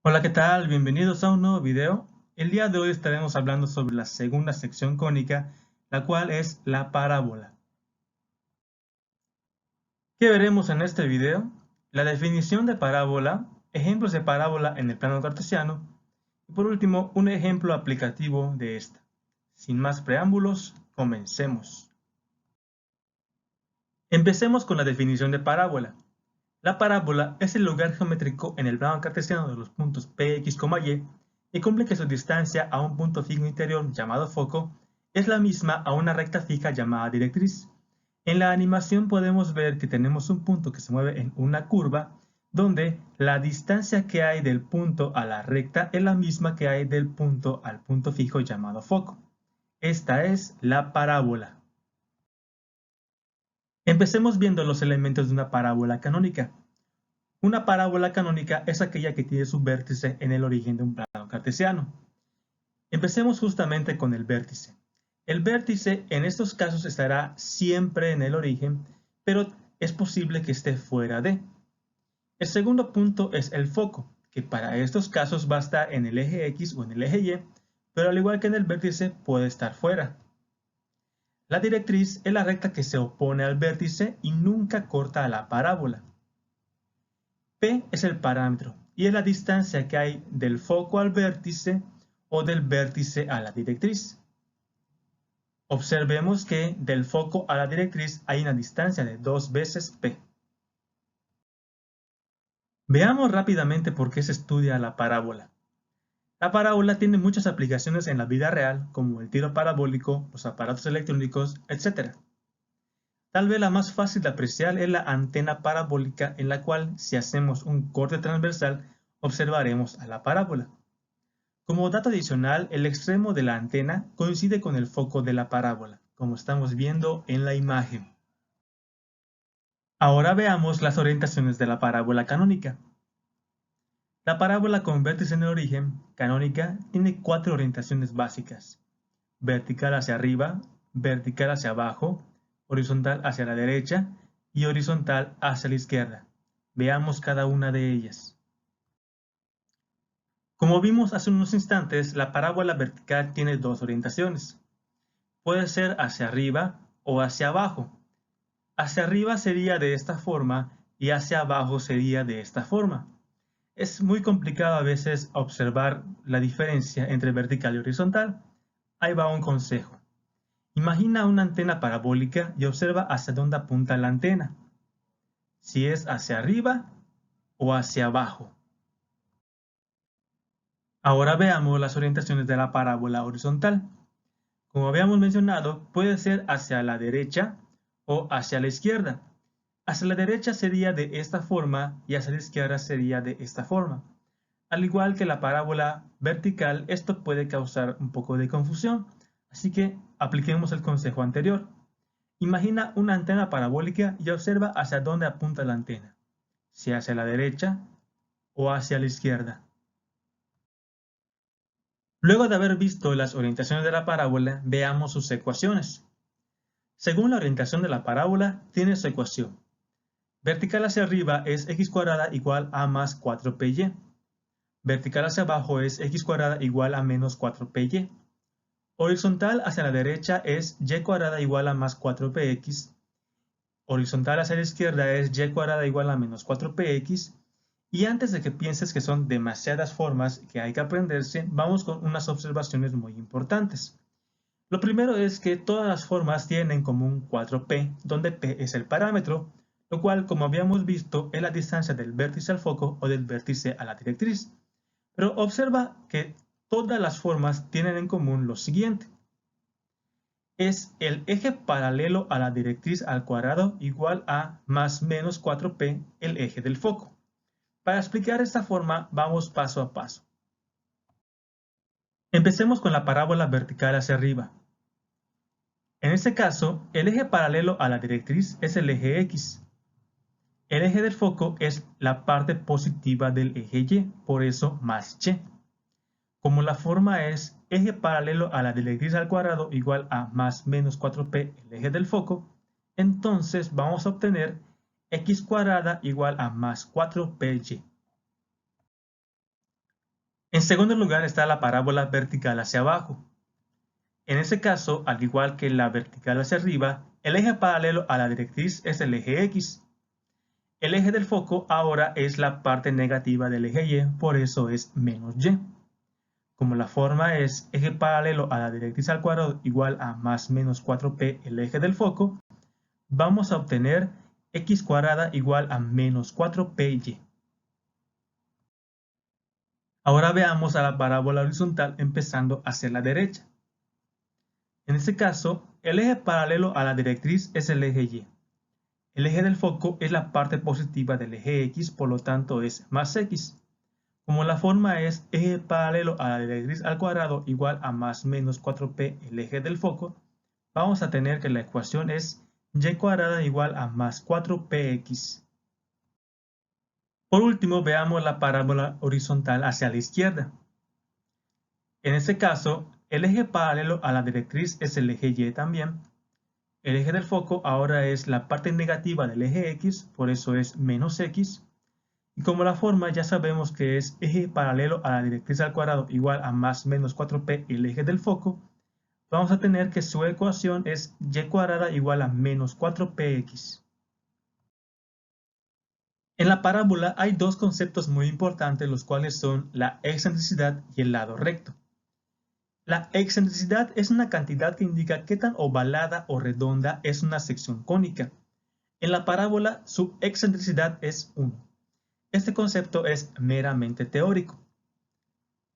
Hola, ¿qué tal? Bienvenidos a un nuevo video. El día de hoy estaremos hablando sobre la segunda sección cónica, la cual es la parábola. ¿Qué veremos en este video? La definición de parábola, ejemplos de parábola en el plano cartesiano y por último un ejemplo aplicativo de esta. Sin más preámbulos, comencemos. Empecemos con la definición de parábola. La parábola es el lugar geométrico en el plano cartesiano de los puntos P, X, Y y cumple que su distancia a un punto fijo interior llamado foco es la misma a una recta fija llamada directriz. En la animación podemos ver que tenemos un punto que se mueve en una curva donde la distancia que hay del punto a la recta es la misma que hay del punto al punto fijo llamado foco. Esta es la parábola. Empecemos viendo los elementos de una parábola canónica. Una parábola canónica es aquella que tiene su vértice en el origen de un plano cartesiano. Empecemos justamente con el vértice. El vértice en estos casos estará siempre en el origen, pero es posible que esté fuera de. El segundo punto es el foco, que para estos casos va a estar en el eje X o en el eje Y, pero al igual que en el vértice puede estar fuera. La directriz es la recta que se opone al vértice y nunca corta a la parábola. P es el parámetro y es la distancia que hay del foco al vértice o del vértice a la directriz. Observemos que del foco a la directriz hay una distancia de 2 veces P. Veamos rápidamente por qué se estudia la parábola. La parábola tiene muchas aplicaciones en la vida real, como el tiro parabólico, los aparatos electrónicos, etc. Tal vez la más fácil de apreciar es la antena parabólica, en la cual, si hacemos un corte transversal, observaremos a la parábola. Como dato adicional, el extremo de la antena coincide con el foco de la parábola, como estamos viendo en la imagen. Ahora veamos las orientaciones de la parábola canónica. La parábola con vértice en el origen, canónica, tiene 4 orientaciones básicas: vertical hacia arriba, vertical hacia abajo, horizontal hacia la derecha y horizontal hacia la izquierda. Veamos cada una de ellas. Como vimos hace unos instantes, la parábola vertical tiene 2 orientaciones. Puede ser hacia arriba o hacia abajo. Hacia arriba sería de esta forma y hacia abajo sería de esta forma. Es muy complicado a veces observar la diferencia entre vertical y horizontal. Ahí va un consejo. Imagina una antena parabólica y observa hacia dónde apunta la antena. Si es hacia arriba o hacia abajo. Ahora veamos las orientaciones de la parábola horizontal. Como habíamos mencionado, puede ser hacia la derecha o hacia la izquierda. Hacia la derecha sería de esta forma y hacia la izquierda sería de esta forma. Al igual que la parábola vertical, esto puede causar un poco de confusión, así que apliquemos el consejo anterior. Imagina una antena parabólica y observa hacia dónde apunta la antena, si hacia la derecha o hacia la izquierda. Luego de haber visto las orientaciones de la parábola, veamos sus ecuaciones. Según la orientación de la parábola, tiene su ecuación. Vertical hacia arriba es x cuadrada igual a más 4py. Vertical hacia abajo es x cuadrada igual a menos 4py. Horizontal hacia la derecha es y cuadrada igual a más 4px. Horizontal hacia la izquierda es y cuadrada igual a menos 4px. Y antes de que pienses que son demasiadas formas que hay que aprenderse, vamos con unas observaciones muy importantes. Lo primero es que todas las formas tienen en común 4p, donde p es el parámetro, lo cual, como habíamos visto, es la distancia del vértice al foco o del vértice a la directriz. Pero observa que todas las formas tienen en común lo siguiente. Es el eje paralelo a la directriz al cuadrado igual a más menos 4p, el eje del foco. Para explicar esta forma, vamos paso a paso. Empecemos con la parábola vertical hacia arriba. En este caso, el eje paralelo a la directriz es el eje X. El eje del foco es la parte positiva del eje Y, por eso más Y. Como la forma es eje paralelo a la directriz al cuadrado igual a más menos 4p, el eje del foco, entonces vamos a obtener x cuadrada igual a más 4py. En segundo lugar está la parábola vertical hacia abajo. En ese caso, al igual que la vertical hacia arriba, el eje paralelo a la directriz es el eje X. El eje del foco ahora es la parte negativa del eje Y, por eso es menos Y. Como la forma es eje paralelo a la directriz al cuadrado igual a más menos 4p el eje del foco, vamos a obtener x cuadrada igual a menos 4py. Ahora veamos a la parábola horizontal empezando hacia la derecha. En este caso, el eje paralelo a la directriz es el eje Y. El eje del foco es la parte positiva del eje X, por lo tanto es más X. Como la forma es eje paralelo a la directriz al cuadrado igual a más menos 4p el eje del foco, vamos a tener que la ecuación es y cuadrada igual a más 4px. Por último, veamos la parábola horizontal hacia la izquierda. En este caso, el eje paralelo a la directriz es el eje Y también. El eje del foco ahora es la parte negativa del eje X, por eso es menos X. Y como la forma ya sabemos que es eje paralelo a la directriz al cuadrado igual a más menos 4p el eje del foco, vamos a tener que su ecuación es y cuadrada igual a menos 4px. En la parábola hay dos conceptos muy importantes, los cuales son la excentricidad y el lado recto. La excentricidad es una cantidad que indica qué tan ovalada o redonda es una sección cónica. En la parábola, su excentricidad es 1. Este concepto es meramente teórico.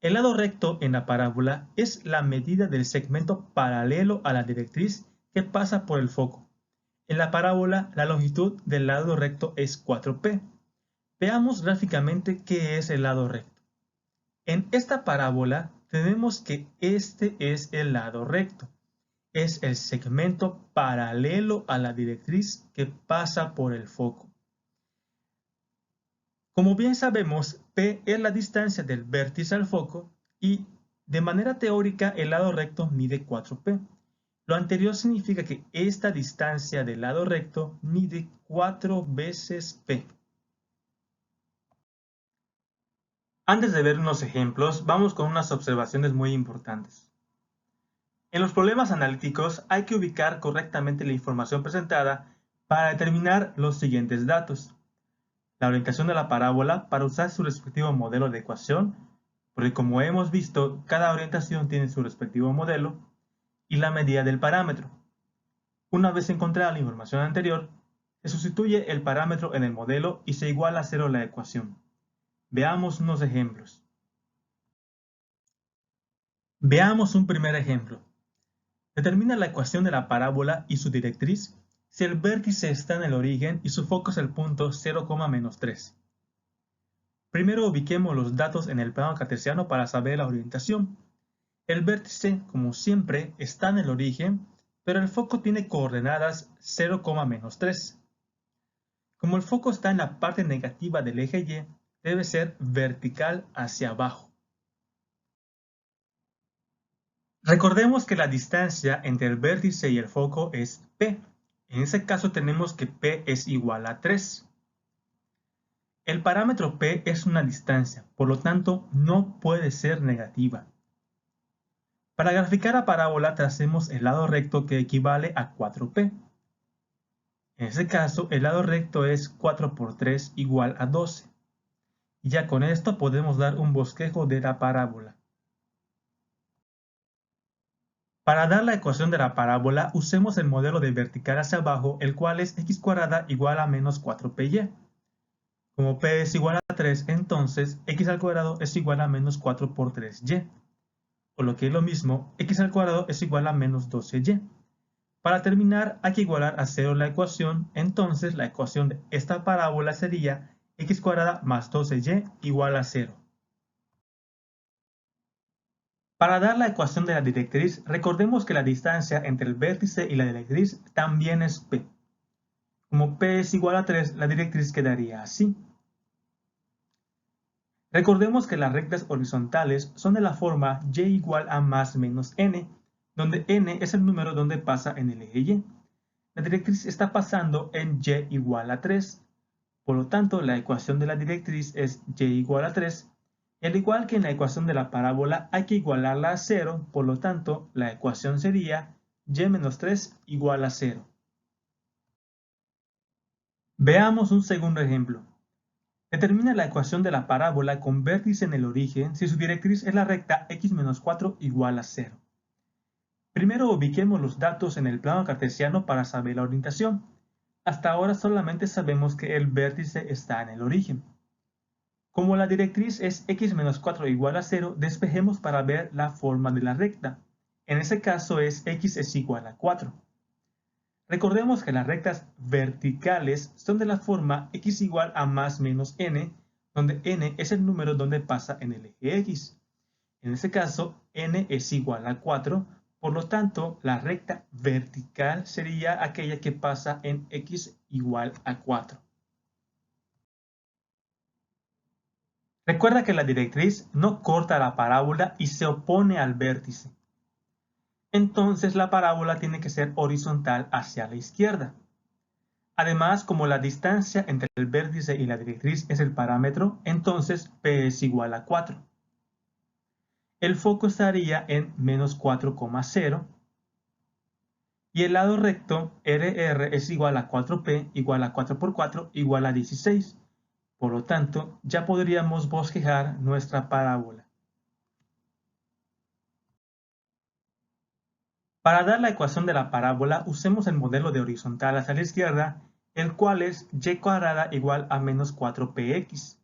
El lado recto en la parábola es la medida del segmento paralelo a la directriz que pasa por el foco. En la parábola, la longitud del lado recto es 4p. Veamos gráficamente qué es el lado recto. En esta parábola tenemos que este es el lado recto. Es el segmento paralelo a la directriz que pasa por el foco. Como bien sabemos, P es la distancia del vértice al foco y de manera teórica el lado recto mide 4p. Lo anterior significa que esta distancia del lado recto mide 4 veces p. Antes de ver unos ejemplos, vamos con unas observaciones muy importantes. En los problemas analíticos hay que ubicar correctamente la información presentada para determinar los siguientes datos. La orientación de la parábola para usar su respectivo modelo de ecuación, porque como hemos visto, cada orientación tiene su respectivo modelo, y la medida del parámetro. Una vez encontrada la información anterior, se sustituye el parámetro en el modelo y se iguala a 0 la ecuación. Veamos unos ejemplos. Veamos un primer ejemplo. Determina la ecuación de la parábola y su directriz si el vértice está en el origen y su foco es el punto 0,-3. Primero ubiquemos los datos en el plano cartesiano para saber la orientación. El vértice, como siempre, está en el origen, pero el foco tiene coordenadas 0,-3. Como el foco está en la parte negativa del eje Y, debe ser vertical hacia abajo. Recordemos que la distancia entre el vértice y el foco es P. En ese caso tenemos que P es igual a 3. El parámetro P es una distancia, por lo tanto no puede ser negativa. Para graficar la parábola tracemos el lado recto que equivale a 4p. En este caso el lado recto es 4 por 3 igual a 12. Y ya con esto podemos dar un bosquejo de la parábola. Para dar la ecuación de la parábola usemos el modelo de vertical hacia abajo, el cual es x cuadrada igual a menos 4py. Como p es igual a 3, entonces x al cuadrado es igual a menos 4 por 3y. O lo que es lo mismo, x al cuadrado es igual a menos 12y. Para terminar hay que igualar a 0 la ecuación, entonces la ecuación de esta parábola sería x cuadrada más 12y igual a 0. Para dar la ecuación de la directriz, recordemos que la distancia entre el vértice y la directriz también es p. Como p es igual a 3, la directriz quedaría así. Recordemos que las rectas horizontales son de la forma y igual a más menos n, donde n es el número donde pasa en el eje y. La directriz está pasando en y igual a 3, por lo tanto la ecuación de la directriz es y igual a 3, Y al igual que en la ecuación de la parábola, hay que igualarla a 0, por lo tanto, la ecuación sería y menos 3 igual a 0. Veamos un segundo ejemplo. Determina la ecuación de la parábola con vértice en el origen si su directriz es la recta x menos 4 igual a 0. Primero ubiquemos los datos en el plano cartesiano para saber la orientación. Hasta ahora solamente sabemos que el vértice está en el origen. Como la directriz es x menos 4 igual a 0, despejemos para ver la forma de la recta. En ese caso es x es igual a 4. Recordemos que las rectas verticales son de la forma x igual a más menos n, donde n es el número donde pasa en el eje x. En este caso, n es igual a 4, por lo tanto, la recta vertical sería aquella que pasa en x igual a 4. Recuerda que la directriz no corta la parábola y se opone al vértice. Entonces la parábola tiene que ser horizontal hacia la izquierda. Además, como la distancia entre el vértice y la directriz es el parámetro, entonces p es igual a 4. El foco estaría en menos 4,0 y el lado recto RR es igual a 4p igual a 4 por 4 igual a 16. Por lo tanto, ya podríamos bosquejar nuestra parábola. Para dar la ecuación de la parábola, usemos el modelo de horizontal hacia la izquierda, el cual es y cuadrada igual a menos 4px.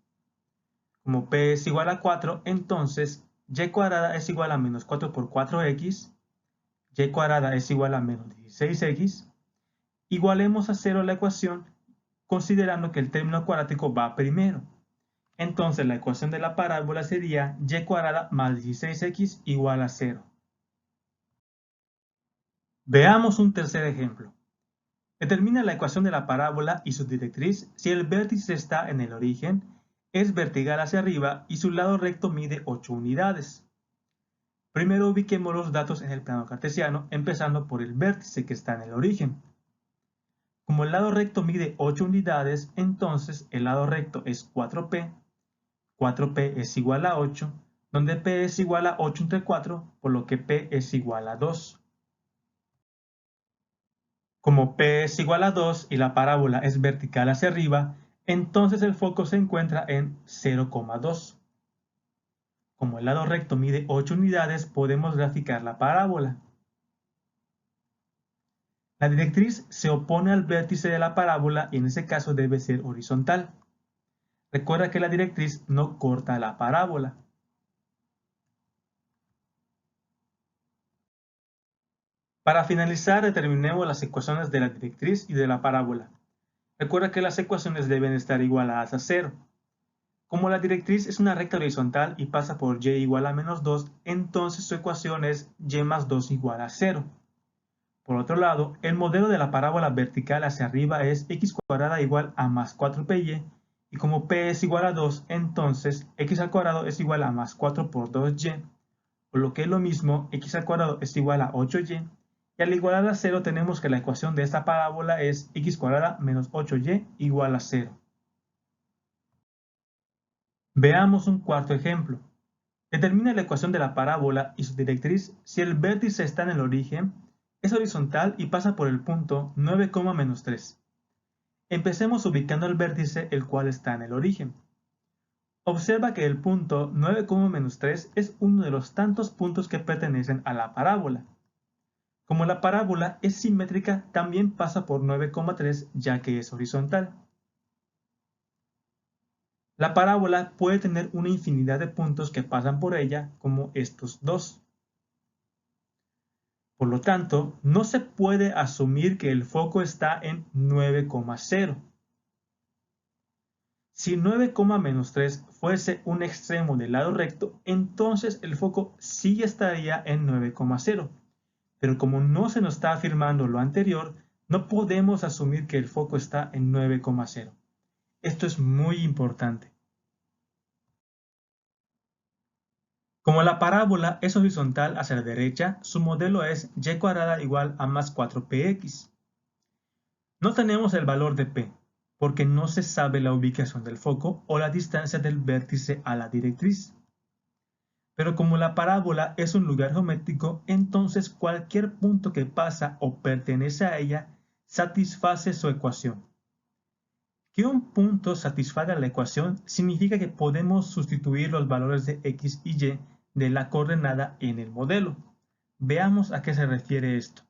Como p es igual a 4, entonces y cuadrada es igual a menos 4 por 4x, y cuadrada es igual a menos 16x. Igualemos a 0 la ecuación, considerando que el término cuadrático va primero. Entonces la ecuación de la parábola sería y cuadrada más 16x igual a 0. Veamos un tercer ejemplo. Determina la ecuación de la parábola y su directriz si el vértice está en el origen, es vertical hacia arriba y su lado recto mide 8 unidades. Primero ubiquemos los datos en el plano cartesiano, empezando por el vértice que está en el origen. Como el lado recto mide 8 unidades, entonces el lado recto es 4p. 4p es igual a 8, donde p es igual a 8 entre 4, por lo que p es igual a 2. Como p es igual a 2 y la parábola es vertical hacia arriba, entonces el foco se encuentra en 0,2. Como el lado recto mide 8 unidades, podemos graficar la parábola. La directriz se opone al vértice de la parábola y en ese caso debe ser horizontal. Recuerda que la directriz no corta la parábola. Para finalizar, determinemos las ecuaciones de la directriz y de la parábola. Recuerda que las ecuaciones deben estar igualadas a 0. Como la directriz es una recta horizontal y pasa por y igual a menos 2, entonces su ecuación es y más 2 igual a 0. Por otro lado, el modelo de la parábola vertical hacia arriba es x cuadrada igual a más 4py, y como p es igual a 2, entonces x al cuadrado es igual a más 4 por 2y, por lo que es lo mismo, x al cuadrado es igual a 8y, y al igualar a 0 tenemos que la ecuación de esta parábola es x cuadrada menos 8y igual a 0. Veamos un cuarto ejemplo. Determina la ecuación de la parábola y su directriz si el vértice está en el origen, es horizontal y pasa por el punto 9,-3. Empecemos ubicando el vértice el cual está en el origen. Observa que el punto 9,-3 es uno de los tantos puntos que pertenecen a la parábola. Como la parábola es simétrica, también pasa por 9,3 ya que es horizontal. La parábola puede tener una infinidad de puntos que pasan por ella, como estos dos. Por lo tanto, no se puede asumir que el foco está en 9,0. Si 9,-3 fuese un extremo del lado recto, entonces el foco sí estaría en 9,0. Pero como no se nos está afirmando lo anterior, no podemos asumir que el foco está en 9,0. Esto es muy importante. Como la parábola es horizontal hacia la derecha, su modelo es y cuadrada igual a más 4px. No tenemos el valor de p, porque no se sabe la ubicación del foco o la distancia del vértice a la directriz. Pero como la parábola es un lugar geométrico, entonces cualquier punto que pasa o pertenece a ella satisface su ecuación. Que un punto satisfaga la ecuación significa que podemos sustituir los valores de x y y de la coordenada en el modelo. Veamos a qué se refiere esto.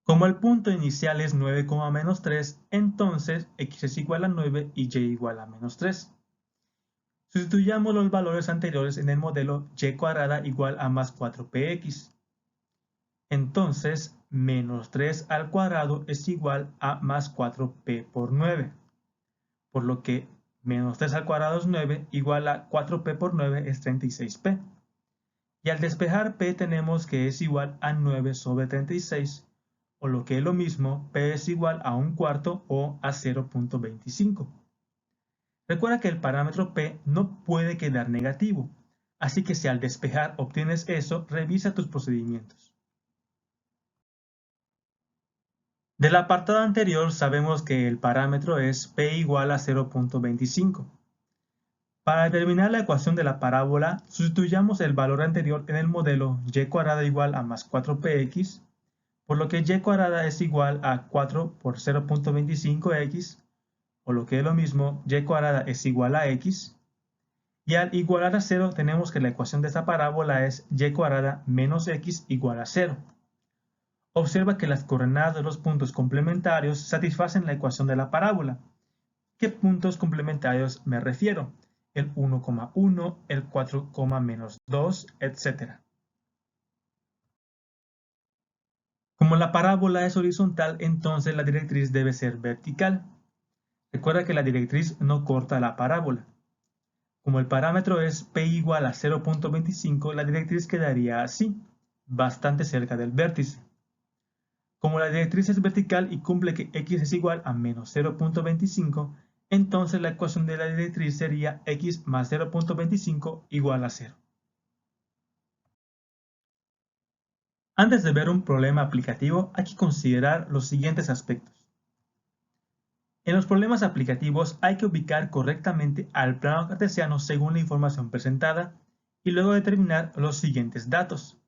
Como el punto inicial es 9,-3, entonces x es igual a 9 y y igual a -3. Sustituyamos los valores anteriores en el modelo y cuadrada igual a más 4px. Entonces, menos 3 al cuadrado es igual a más 4p por 9. Por lo que menos 3 al cuadrado es 9, igual a 4p por 9 es 36p. Y al despejar p tenemos que es igual a 9 sobre 36, o lo que es lo mismo, p es igual a 1/4 o a 0.25. Recuerda que el parámetro p no puede quedar negativo, así que si al despejar obtienes eso, revisa tus procedimientos. Del apartado anterior sabemos que el parámetro es p igual a 0.25. Para determinar la ecuación de la parábola, sustituyamos el valor anterior en el modelo y cuadrada igual a más 4px, por lo que y cuadrada es igual a 4 por 0.25x, o lo que es lo mismo, y cuadrada es igual a x, y al igualar a 0 tenemos que la ecuación de esta parábola es y cuadrada menos x igual a 0. Observa que las coordenadas de los puntos complementarios satisfacen la ecuación de la parábola. ¿Qué puntos complementarios me refiero? El 1,1, el 4,-2, etc. Como la parábola es horizontal, entonces la directriz debe ser vertical. Recuerda que la directriz no corta la parábola. Como el parámetro es p igual a 0.25, la directriz quedaría así, bastante cerca del vértice. Como la directriz es vertical y cumple que x es igual a menos 0.25, entonces la ecuación de la directriz sería x más 0.25 igual a 0. Antes de ver un problema aplicativo, hay que considerar los siguientes aspectos. En los problemas aplicativos hay que ubicar correctamente al plano cartesiano según la información presentada y luego determinar los siguientes datos.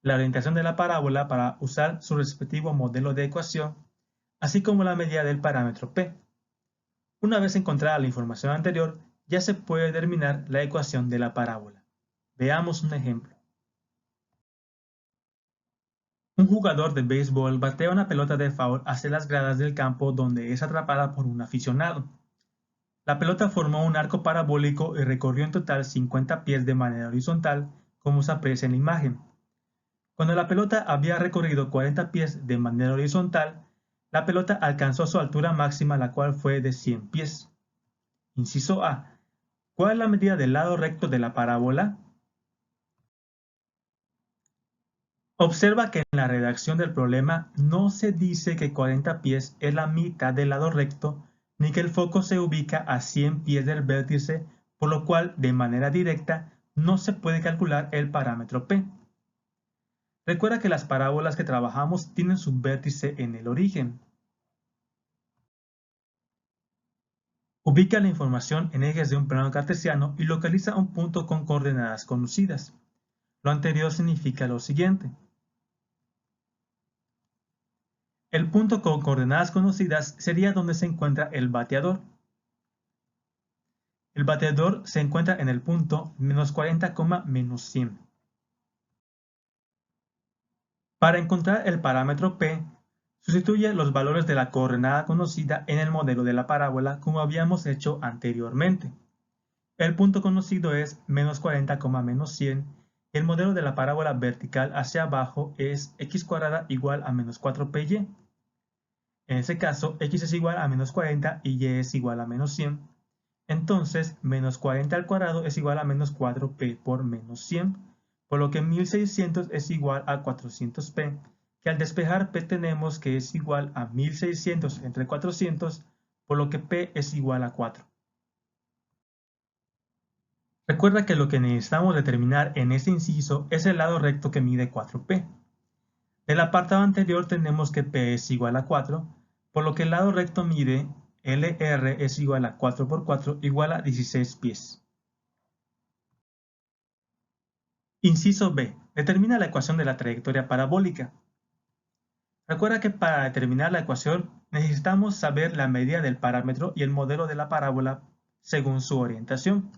La orientación de la parábola para usar su respectivo modelo de ecuación, así como la medida del parámetro p. Una vez encontrada la información anterior, ya se puede determinar la ecuación de la parábola. Veamos un ejemplo. Un jugador de béisbol batea una pelota de foul hacia las gradas del campo donde es atrapada por un aficionado. La pelota formó un arco parabólico y recorrió en total 50 pies de manera horizontal, como se aprecia en la imagen. Cuando la pelota había recorrido 40 pies de manera horizontal, la pelota alcanzó su altura máxima, la cual fue de 100 pies. Inciso A. ¿Cuál es la medida del lado recto de la parábola? Observa que en la redacción del problema no se dice que 40 pies es la mitad del lado recto, ni que el foco se ubica a 100 pies del vértice, por lo cual, de manera directa, no se puede calcular el parámetro P. Recuerda que las parábolas que trabajamos tienen su vértice en el origen. Ubica la información en ejes de un plano cartesiano y localiza un punto con coordenadas conocidas. Lo anterior significa lo siguiente. El punto con coordenadas conocidas sería donde se encuentra el bateador. El bateador se encuentra en el punto menos 40, menos 100. Para encontrar el parámetro P, sustituye los valores de la coordenada conocida en el modelo de la parábola como habíamos hecho anteriormente. El punto conocido es menos 40, menos 100 y el modelo de la parábola vertical hacia abajo es x cuadrada igual a menos 4py. En ese caso, x es igual a menos 40 y y es igual a menos 100. Entonces, menos 40 al cuadrado es igual a menos 4p por menos 100, por lo que 1600 es igual a 400p, que al despejar p tenemos que es igual a 1600 entre 400, por lo que p es igual a 4. Recuerda que lo que necesitamos determinar en este inciso es el lado recto que mide 4p. Del apartado anterior tenemos que p es igual a 4, por lo que el lado recto mide LR es igual a 4 por 4 igual a 16 pies. Inciso B. Determina la ecuación de la trayectoria parabólica. Recuerda que para determinar la ecuación necesitamos saber la medida del parámetro y el modelo de la parábola según su orientación.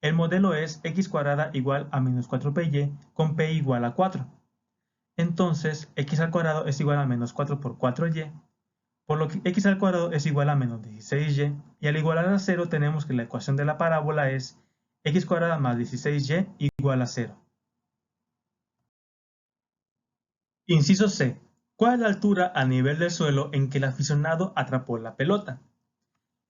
El modelo es x cuadrada igual a menos 4py con p igual a 4. Entonces, x al cuadrado es igual a menos 4 por 4y, por lo que x al cuadrado es igual a menos 16y, y al igualar a 0 tenemos que la ecuación de la parábola es x cuadrada más 16y igual a 0. Inciso C. ¿Cuál es la altura a nivel del suelo en que el aficionado atrapó la pelota?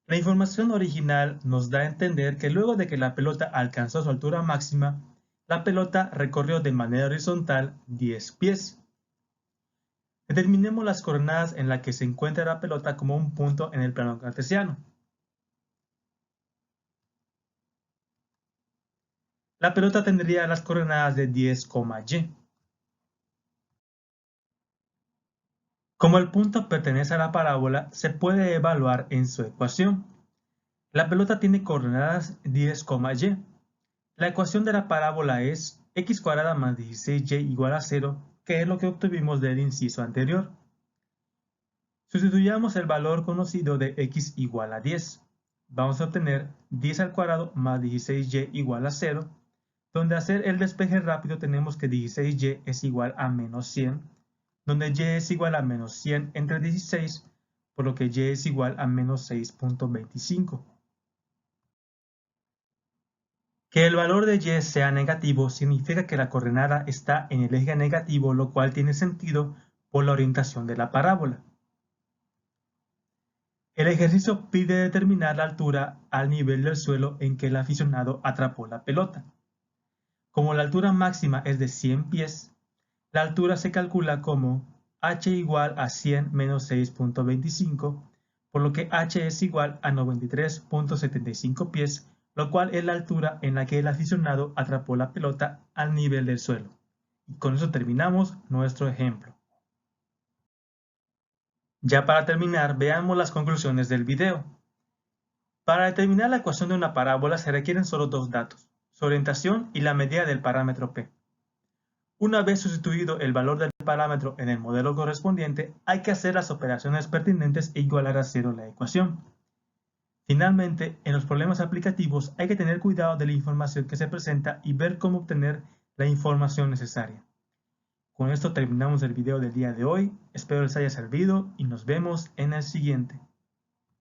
La información original nos da a entender que luego de que la pelota alcanzó su altura máxima, la pelota recorrió de manera horizontal 10 pies. Determinemos las coordenadas en las que se encuentra la pelota como un punto en el plano cartesiano. La pelota tendría las coordenadas de 10, y. Como el punto pertenece a la parábola, se puede evaluar en su ecuación. La pelota tiene coordenadas 10, y. La ecuación de la parábola es x cuadrada más 16y igual a 0, que es lo que obtuvimos del inciso anterior. Sustituyamos el valor conocido de x igual a 10. Vamos a obtener 10 al cuadrado más 16y igual a 0, donde hacer el despeje rápido tenemos que 16y es igual a menos 100, donde y es igual a menos 100 entre 16, por lo que y es igual a menos 6.25. Que el valor de y sea negativo significa que la coordenada está en el eje negativo, lo cual tiene sentido por la orientación de la parábola. El ejercicio pide determinar la altura al nivel del suelo en que el aficionado atrapó la pelota. Como la altura máxima es de 100 pies, la altura se calcula como h igual a 100 menos 6.25, por lo que h es igual a 93.75 pies, lo cual es la altura en la que el aficionado atrapó la pelota al nivel del suelo. Y con eso terminamos nuestro ejemplo. Ya para terminar, veamos las conclusiones del video. Para determinar la ecuación de una parábola se requieren solo dos datos, su orientación y la medida del parámetro p. Una vez sustituido el valor del parámetro en el modelo correspondiente, hay que hacer las operaciones pertinentes e igualar a 0 la ecuación. Finalmente, en los problemas aplicativos hay que tener cuidado de la información que se presenta y ver cómo obtener la información necesaria. Con esto terminamos el video del día de hoy, espero les haya servido y nos vemos en el siguiente.